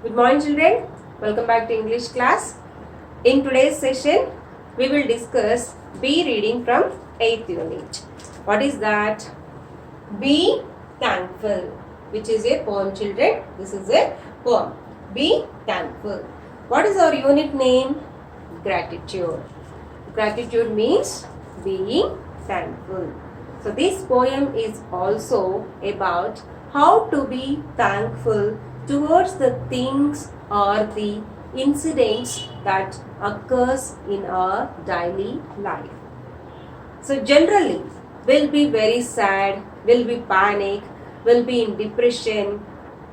Good morning children, welcome back to English class. In today's session, we will discuss Be reading from 8th unit. What is that? Be thankful, which is a poem children. This is a poem. Be thankful. What is our unit name? Gratitude. Gratitude means being thankful. So this poem is also about how to be thankful towards the things or the incidents that occurs in our daily life. So generally, we'll be very sad, we'll be panic, we'll be in depression,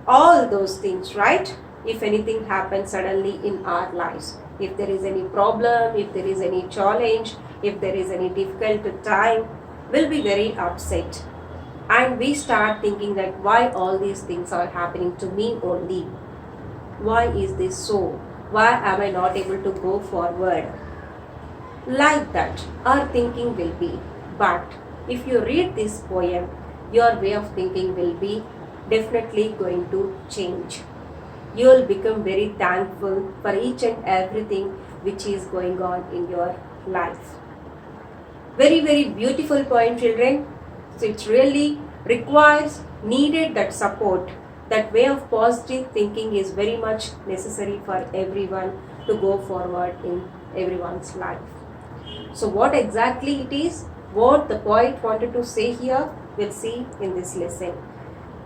all those things, right? If anything happens suddenly in our lives, if there is any problem, if there is any challenge, if there is any difficult time, we'll be very upset. And we start thinking that why all these things are happening to me only? Why is this so? Why am I not able to go forward? Like that, our thinking will be. But if you read this poem, your way of thinking will be definitely going to change. You will become very thankful for each and everything which is going on in your life. Very, very beautiful poem, children. So it really requires, needed that support. That way of positive thinking is very much necessary for everyone to go forward in everyone's life. So what exactly it is, what the poet wanted to say here, we'll see in this lesson.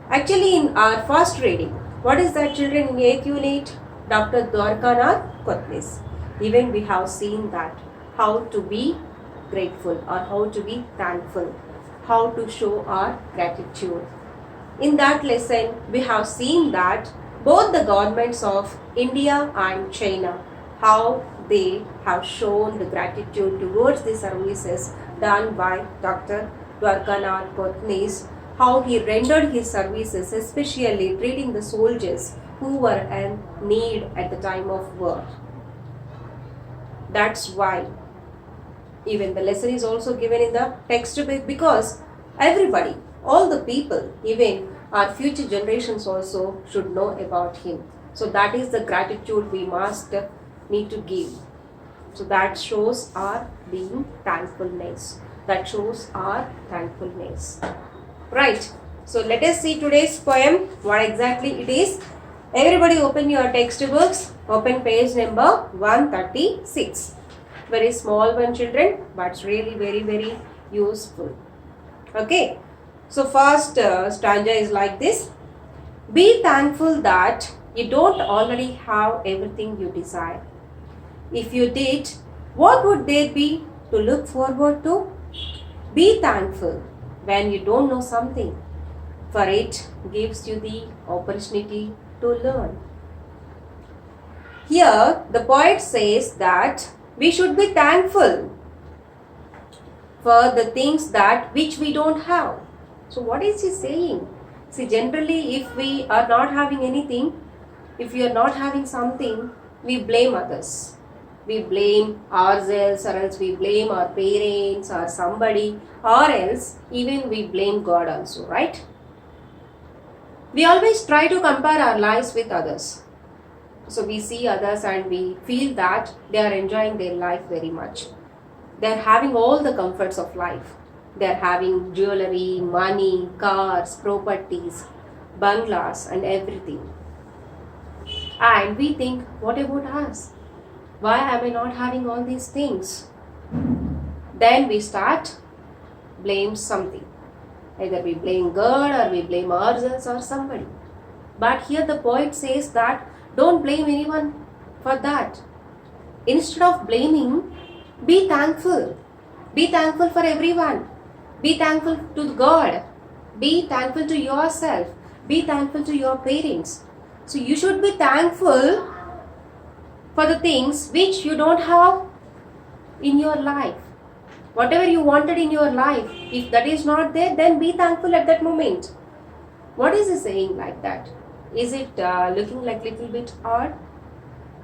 Actually, in our first reading, what is that children in 8th unit? Dr. Dwarkanath Kotnis. Even we have seen that, how to be grateful or how to be thankful, how to show our gratitude. In that lesson, we have seen that both the governments of India and China, how they have shown the gratitude towards the services done by Dr. Dwarkanath Kotnis, how he rendered his services, especially treating the soldiers who were in need at the time of war. That's why even the lesson is also given in the textbook, because everybody, all the people, even our future generations also should know about him. So that is the gratitude we must need to give. So that shows our being thankfulness. That shows our thankfulness. Right. So let us see today's poem, what exactly it is. Everybody open your textbooks. Open page number 136. Very small one, children, but it's really very, very useful. Okay. So first stanza is like this. Be thankful that you don't already have everything you desire. If you did, what would there be to look forward to? Be thankful when you don't know something, for it gives you the opportunity to learn. Here, the poet says that we should be thankful for the things that which we don't have. So what is he saying? See, generally if we are not having anything, if we are not having something, we blame others. We blame ourselves, or else we blame our parents or somebody, or else even we blame God also, right? We always try to compare our lives with others. So we see others and we feel that they are enjoying their life very much. They are having all the comforts of life. They are having jewelry, money, cars, properties, bungalows and everything. And we think, what about us? Why am I not having all these things? Then we start blame something. Either we blame God or we blame ourselves or somebody. But here the poet says that don't blame anyone for that. Instead of blaming, be thankful. Be thankful for everyone. Be thankful to God. Be thankful to yourself. Be thankful to your parents. So you should be thankful for the things which you don't have in your life. Whatever you wanted in your life, if that is not there, then be thankful at that moment. What is he saying like that? Is it looking like little bit odd?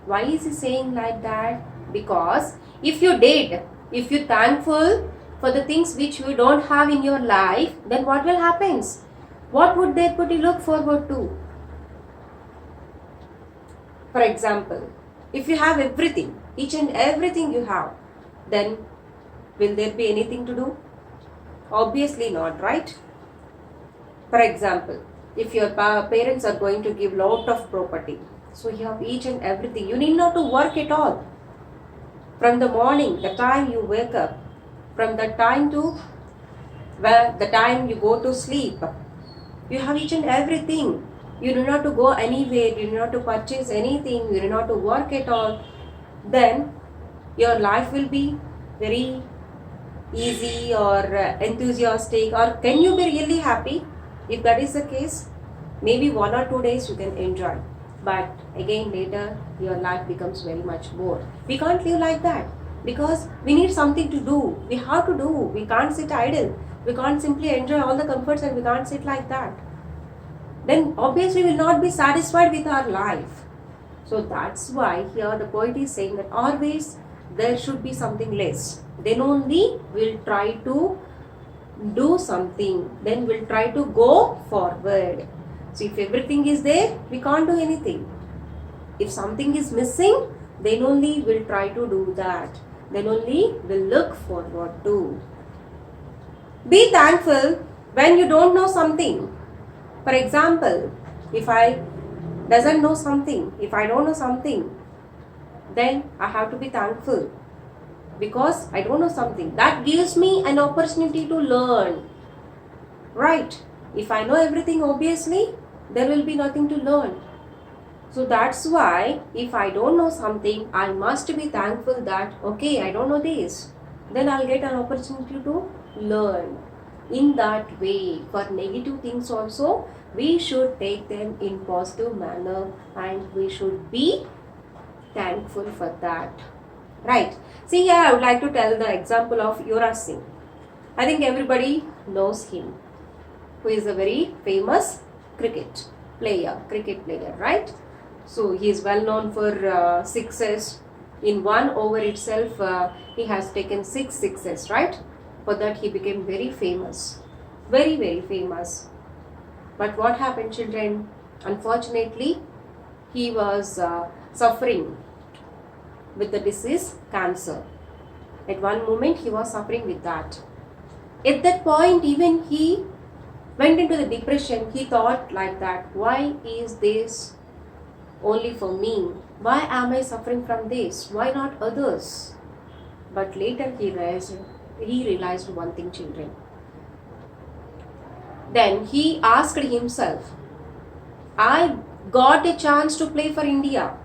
Why is he saying like that? Because if you did, if you thankful for the things which you don't have in your life, then what will happen? What would they put you look forward to? For example, if you have everything, each and everything you have, then will there be anything to do? Obviously not, right? For example, if your parents are going to give lot of property, so you have each and everything, you need not to work at all. From the morning, the time you wake up, from the time to the time you go to sleep, you have each and everything. You do not to go anywhere, you do not to purchase anything, you do not to work at all. Then your life will be very easy or enthusiastic, or can you be really happy? If that is the case, maybe 1 or 2 days you can enjoy, but again later your life becomes very much bored. We can't live like that, because we need something to do. We have to do. We can't sit idle. We can't simply enjoy all the comforts and we can't sit like that. Then obviously we will not be satisfied with our life. So that's why here the poet is saying that always there should be something less. Then only we'll try to do something. Then we'll try to go forward. So if everything is there, we can't do anything. If something is missing, then only we'll try to do that. Then only we'll look forward to. Be thankful when you don't know something. For example, if I doesn't know something, if I don't know something, then I have to be thankful because I don't know something. That gives me an opportunity to learn. Right? If I know everything, obviously, there will be nothing to learn. So that's why if I don't know something, I must be thankful that, okay, I don't know this. Then I'll get an opportunity to learn. In that way, for negative things also, we should take them in positive manner and we should be thankful for that. Right. See here, I would like to tell the example of Yuvraj Singh. I think everybody knows him, who is a very famous cricket player, right? So he is well known for sixes. In 1 over itself, he has taken 6 sixes, right? For that he became very famous, very, very famous. But what happened, children? Unfortunately, he was suffering with the disease cancer. At one moment he was suffering with that. At that point even he went into the depression. He thought like that, why is this only for me? Why am I suffering from this? Why not others? But later he realized one thing, children. Then he asked himself, I got a chance to play for India.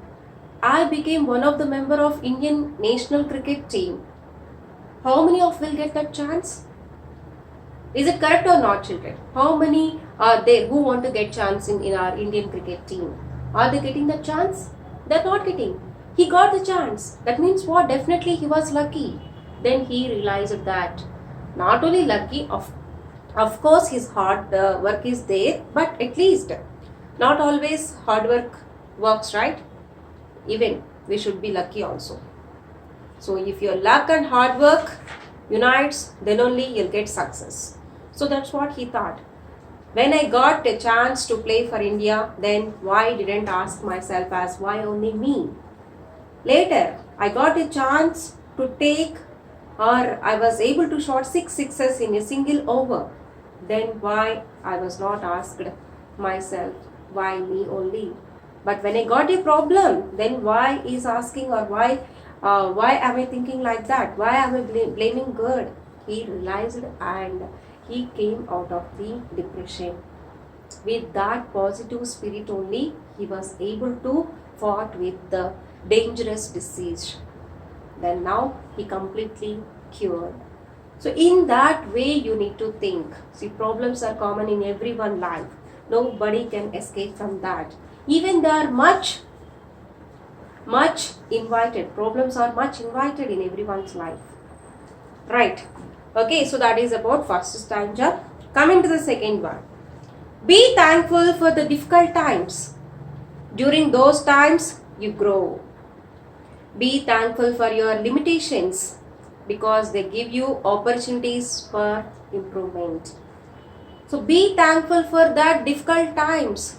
I became one of the member of Indian national cricket team. How many of will get that chance? Is it correct or not, children? How many are there who want to get chance in our Indian cricket team? Are they getting that chance? They're not getting. He got the chance. That means what? Definitely he was lucky. Then he realized that not only lucky, of course his hard work is there, but at least not always hard work works, right? Even we should be lucky also. So if your luck and hard work unites, then only you'll get success. So that's what he thought. When I got a chance to play for India, then why didn't ask myself as why only me? Later, I got a chance to take, or I was able to shot 6 sixes in a single over. Then why I was not asked myself why me only? But when I got a problem, then why is asking, or why am I thinking like that? Why am I blaming God? He realized and he came out of the depression. With that positive spirit only, he was able to fight with the dangerous disease. Then now he completely cured. So in that way you need to think. See, problems are common in everyone's life. Nobody can escape from that. Even they are much invited. Problems are much invited in everyone's life. Right. Okay, so that is about first stanza. Coming to the second one. Be thankful for the difficult times. During those times, you grow. Be thankful for your limitations because they give you opportunities for improvement. So be thankful for that difficult times.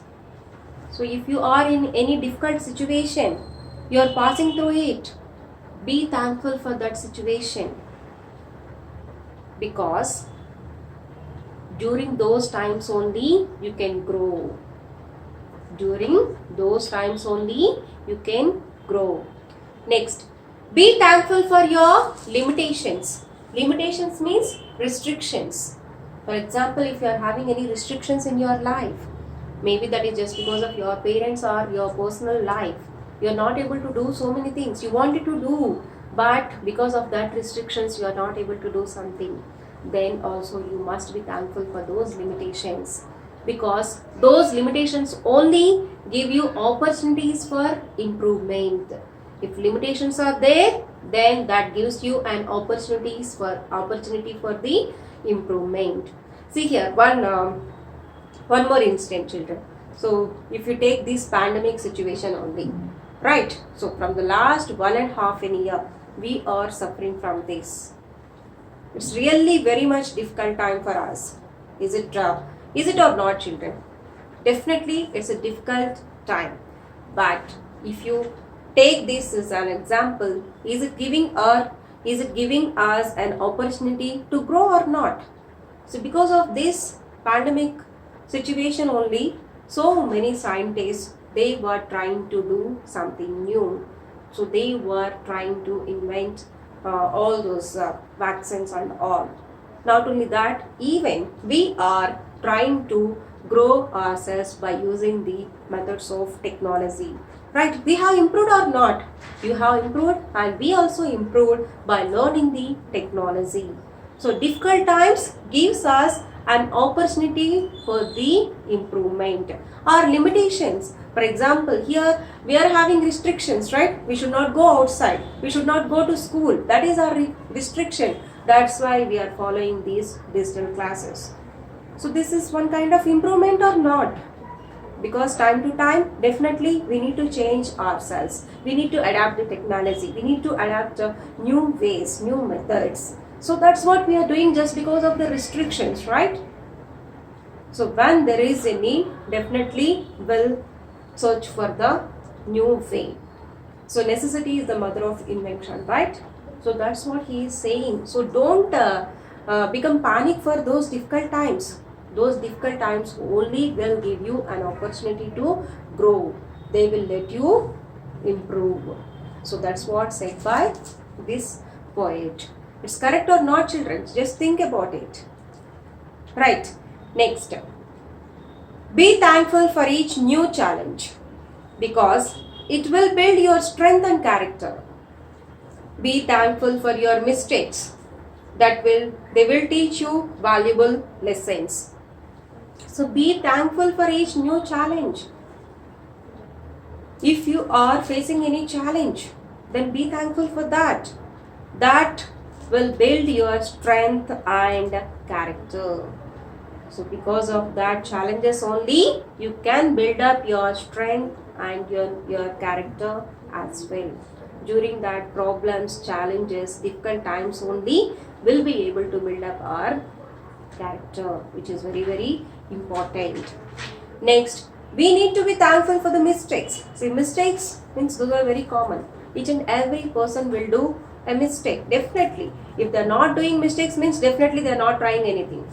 So if you are in any difficult situation, you are passing through it, be thankful for that situation, because during those times only you can grow. During those times only you can grow. Next, be thankful for your limitations. Limitations means restrictions. For example, if you are having any restrictions in your life, maybe that is just because of your parents or your personal life, you are not able to do so many things you wanted to do, but because of that restrictions you are not able to do something, then also you must be thankful for those limitations, because those limitations only give you opportunities for improvement. If limitations are there, then that gives you an opportunity for the improvement. See here, one more instant, children. So if you take this pandemic situation only, right? So from the last 1.5 year, we are suffering from this. It's really very much difficult time for us. Is it or not, children? Definitely, it's a difficult time. But if you take this as an example, is it giving us an opportunity to grow or not? So because of this pandemic situation only, so many scientists, they were trying to do something new. So they were trying to invent all those vaccines and all. Not only that, even we are trying to grow ourselves by using the methods of technology. Right? We have improved or not? You have improved, and we also improved by learning the technology. So difficult times gives us an opportunity for the improvement. Our limitations, for example, here we are having restrictions, right? We should not go outside. We should not go to school. That is our restriction. That's why we are following these digital classes. So this is one kind of improvement or not? Because time to time, definitely we need to change ourselves. We need to adapt the technology. We need to adapt new ways, new methods. So that's what we are doing just because of the restrictions, right? So when there is a need, definitely we'll search for the new way. So necessity is the mother of invention, right? So that's what he is saying. So don't become panic for those difficult times. Those difficult times only will give you an opportunity to grow. They will let you improve. So that's what said by this poet. It's correct or not, children? Just think about it. Right. Next. Be thankful for each new challenge, because it will build your strength and character. Be thankful for your mistakes. They will teach you valuable lessons. So be thankful for each new challenge. If you are facing any challenge, then be thankful for that. That will build your strength and character. So because of that challenges only, you can build up your strength and your character as well. During that problems, challenges, difficult times only, will be able to build up our character, which is very, very important. Next, we need to be thankful for the mistakes. See, mistakes means those are very common. Each and every person will do a mistake, definitely. If they are not doing mistakes, means definitely they are not trying anything.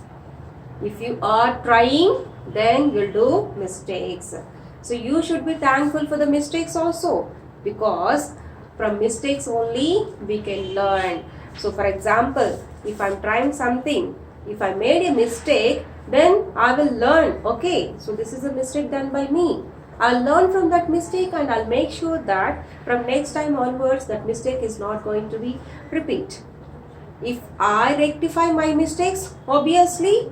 If you are trying, then you'll do mistakes. So you should be thankful for the mistakes also, because from mistakes only we can learn. So for example, if I'm trying something, if I made a mistake, then I will learn. Okay, so this is a mistake done by me. I'll learn from that mistake, and I'll make sure that from next time onwards that mistake is not going to be repeat. If I rectify my mistakes, obviously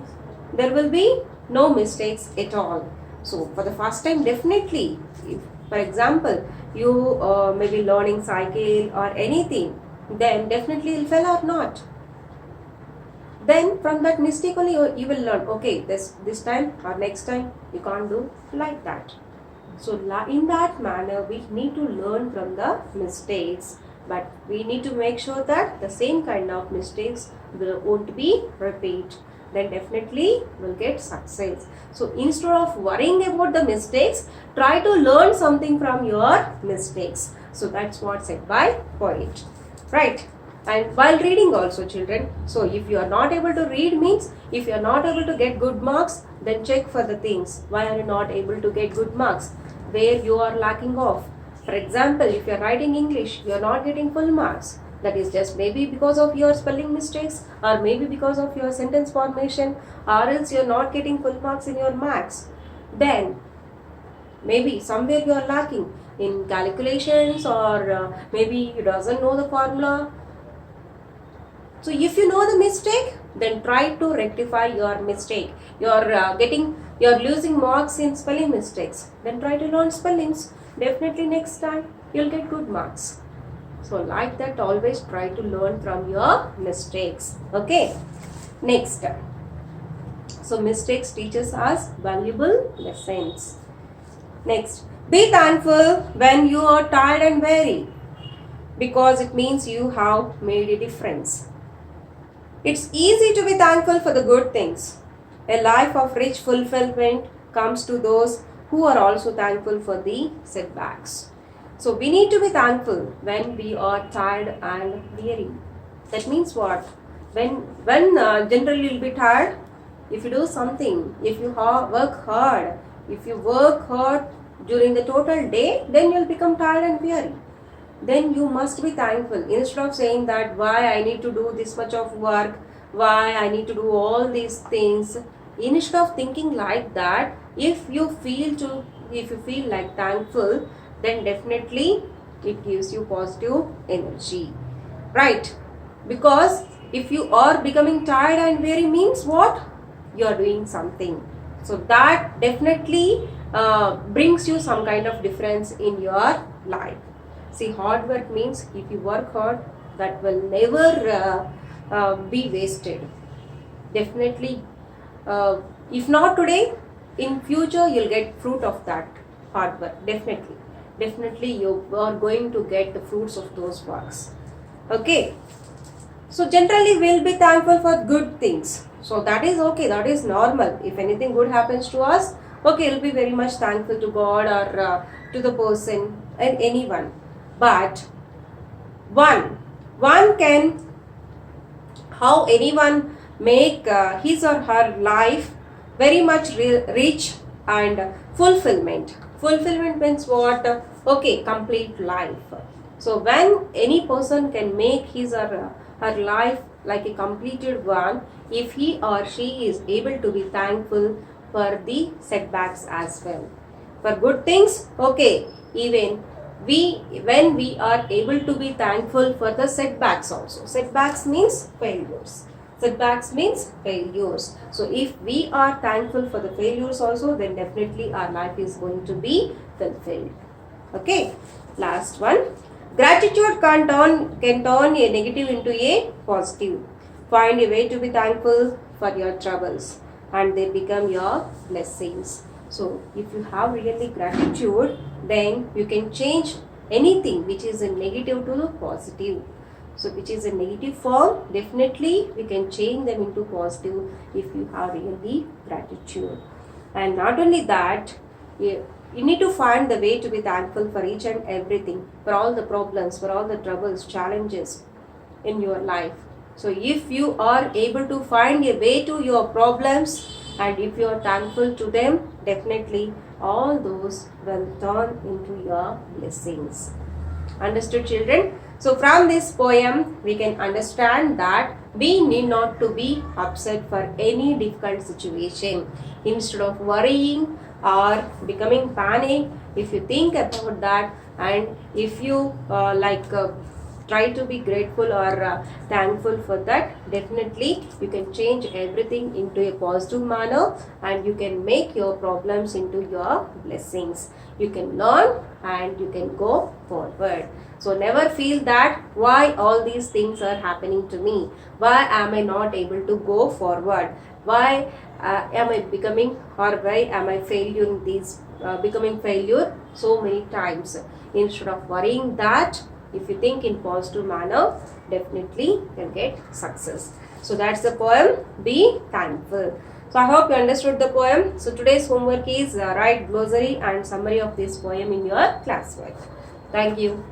there will be no mistakes at all. So for the first time, definitely, if, for example, you may be learning cycle or anything, then definitely you'll fail or not. Then from that mistake only you will learn, okay, this time or next time you can't do like that. So in that manner, we need to learn from the mistakes, but we need to make sure that the same kind of mistakes won't be repeat. then definitely will get success. So instead of worrying about the mistakes, try to learn something from your mistakes. So that's what said by poet, right? And while reading also, children, so if you are not able to read means, if you are not able to get good marks, then check for the things. Why are you not able to get good marks? Where you are lacking off. For example, if you are writing English, you are not getting full marks. That is just maybe because of your spelling mistakes, or maybe because of your sentence formation, or else you are not getting full marks in your maths. Then maybe somewhere you are lacking in calculations, or maybe you doesn't know the formula. So if you know the mistake, then try to rectify your mistake. You're losing marks in spelling mistakes. Then try to learn spellings. Definitely next time you'll get good marks. So like that, always try to learn from your mistakes. Okay. Next. So mistakes teaches us valuable lessons. Next. Be thankful when you are tired and weary, because it means you have made a difference. It's easy to be thankful for the good things. A life of rich fulfillment comes to those who are also thankful for the setbacks. So we need to be thankful when we are tired and weary. That means what? When generally you'll be tired, if you do something, if you work hard, during the total day, then you'll become tired and weary. Then you must be thankful. Instead of saying that why I need to do this much of work, why I need to do all these things, instead of thinking like that, if you feel like thankful, then definitely it gives you positive energy, right? Because if you are becoming tired and weary means what? You are doing something. So that definitely brings you some kind of difference in your life. See, hard work means if you work hard, that will never be wasted. Definitely, if not today, in future you'll get fruit of that hard work. Definitely you are going to get the fruits of those works. Okay. So generally we'll be thankful for good things. So that is okay, that is normal. If anything good happens to us, okay, we'll be very much thankful to God or to the person and anyone. But one can, how anyone make his or her life very much rich and fulfillment. Fulfillment means what? Okay, complete life. So when any person can make his or her life like a completed one, if he or she is able to be thankful for the setbacks as well. For good things, okay, even when we are able to be thankful for the setbacks also. Setbacks means failures. Setbacks means failures. So if we are thankful for the failures also, then definitely our life is going to be fulfilled. Okay, last one. Gratitude can turn a negative into a positive. Find a way to be thankful for your troubles and they become your blessings. So if you have really gratitude, then you can change anything which is a negative to the positive. So which is a negative form, definitely we can change them into positive if you have really gratitude. And not only that, you need to find the way to be thankful for each and everything, for all the problems, for all the troubles, challenges in your life. So if you are able to find a way to your problems and if you are thankful to them, definitely all those will turn into your blessings. Understood, children? So from this poem, we can understand that we need not to be upset for any difficult situation. Instead of worrying or becoming panic, if you think about that and if you try to be grateful or thankful for that, definitely you can change everything into a positive manner and you can make your problems into your blessings. You can learn and you can go forward. So never feel that why all these things are happening to me, why am I not able to go forward, why am I becoming or why am I becoming failure so many times. Instead of worrying that, If you think in positive manner, definitely you'll get success. So that's the poem, Be Thankful. So I hope you understood the poem. So today's homework is write glossary and summary of this poem in your classwork. Thank you.